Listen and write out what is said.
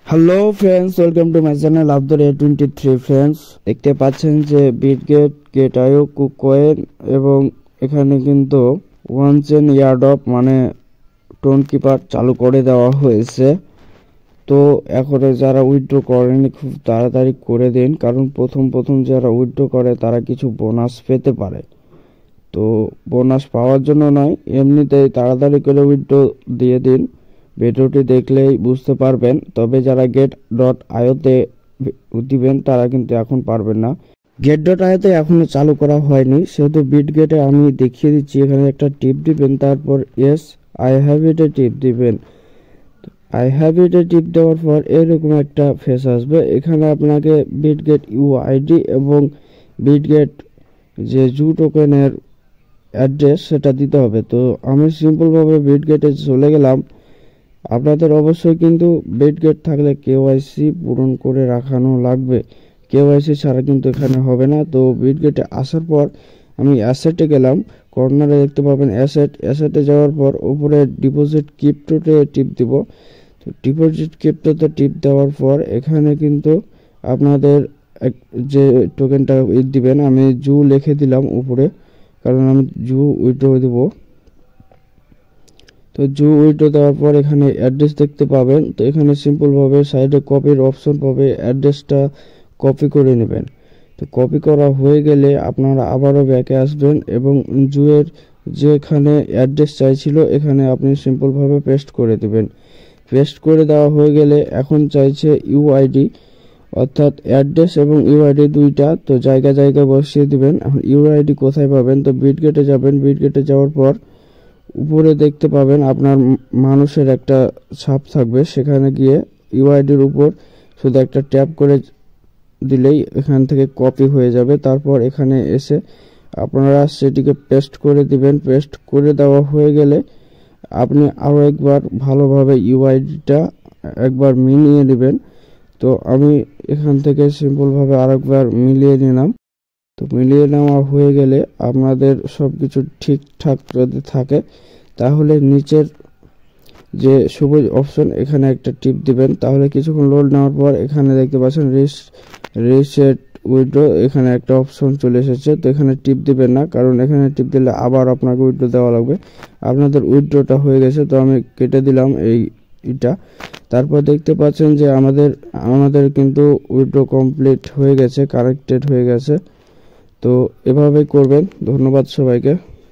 Hello friends, welcome to my channel Abdul A23 friends. দেখতে পাচ্ছেন যে বিটগেট, গেট.io, কুকয়েন এবং এখানে কিন্তু ওয়ান চেন এয়ারড্রপ মানে টোন কিপার চালু করে দেওয়া হয়েছে। তো এখন যারা উইথড্র করেনি খুব তাড়াতাড়ি করে দিন, কারণ প্রথম যারা উইথড্র করে তারা কিছু বোনাস পেতে পারে। তো বোনাস পাওয়ার জন্য নয়, এমনিতেই তাড়াতাড়ি করে উইথড্র দিয়ে দিন। ভিডিওটি দেখলেই বুঝতে পারবেন। তবে যারা get.io-তে দিবেন তারা কিন্তু এখন পারবেন না। get.io-তে এখনো চালু করা হয়নি, সেহেতু বিটগেটে আমি দেখিয়ে দিচ্ছি। এখানে একটা টিপ দিবেন, তারপর ইয়েস আই হ্যাভ ইট এ টিপ দিবেন। আই হ্যাভ ইট এ টিপ দেওয়ার পর এরকম একটা ফেস আসবে। এখানে আপনাকে বিটগেট ইউআইডি এবং বিটগেট যে জু টোকেনের অ্যাড্রেস সেটা দিতে হবে। তো আমি সিম্পলভাবে বিটগেটে চলে গেলাম। আপনাদের অবশ্যই কিন্তু বিটগেট থাকলে কেওয়াইসি পূরণ করে রাখানো লাগবে। কেওয়াইসি ছাড়া কিন্তু এখানে হবে না। তো বিটগেটে আসার পর আমি অ্যাসেটে গেলাম। কর্নারে দেখতে পাবেন অ্যাসেটে যাওয়ার পর উপরে ডিপোজিট ক্রিপ্টোতে টিপ দিব। তো ডিপোজিট ক্রিপ্টোতে টিপ দেওয়ার পর এখানে কিন্তু আপনাদের যে টোকেনটা দিবেন, আমি জু লিখে দিলাম উপরে, কারণ আমি জু উইথড্র দেবো। তো জু উইথড্র দেওয়ার পর এখানে অ্যাড্রেস দেখতে পাবেন। তো এখানে সিম্পলভাবে সাইডে কপির অপশন পাবে, অ্যাড্রেসটা কপি করে নেবেন। তো কপি করা হয়ে গেলে আপনারা আবারও ব্যাকে আসবেন এবং জুয়ের যেখানে অ্যাড্রেস চাইছিল এখানে আপনি সিম্পলভাবে পেস্ট করে দেবেন। পেস্ট করে দেওয়া হয়ে গেলে এখন চাইছে ইউআইডি, অর্থাৎ অ্যাড্রেস এবং ইউআইডি দুইটা। তো জায়গায় বসিয়ে দিবেন। এখন ইউআইডি কোথায় পাবেন? তো বিটগেটে যাবেন। বিটগেটে যাওয়ার পর উপরে দেখতে পাবেন আপনার মানুষের একটা ছাপ থাকবে, সেখানে গিয়ে ইউআইডির উপর শুধু একটা ট্যাপ করে দিলেই এখান থেকে কপি হয়ে যাবে। তারপর এখানে এসে আপনারা সেটিকে পেস্ট করে দিবেন। পেস্ট করে দেওয়া হয়ে গেলে আপনি আরও একবার ভালোভাবে ইউআইডিটা একবার মিলিয়ে নেবেন। তো আমি এখান থেকে সিম্পলভাবে আরেকবার মিলিয়ে নিলাম। তো মিলিয়ে নেওয়া হয়ে গেলে আপনাদের সব কিছু ঠিকঠাক যদি থাকে তাহলে নিচের যে সবুজ অপশন এখানে একটা টিপ দিবেন। তাহলে কিছুক্ষণ লোড নেওয়ার পর এখানে দেখতে পাচ্ছেন রিসেট উইথড্র, এখানে একটা অপশন চলে এসেছে। তো এখানে টিপ দিবেন না, কারণ এখানে টিপ দিলে আবার আপনাকে উইথড্র দেওয়া লাগবে। আপনাদের উইথড্রটা হয়ে গেছে, তো আমি কেটে দিলাম এইটা। তারপর দেখতে পাচ্ছেন যে আমাদের কিন্তু উইথড্র কমপ্লিট হয়ে গেছে, কারেক্টেড হয়ে গেছে। তো এভাবেই করবেন। ধন্যবাদ সবাইকে।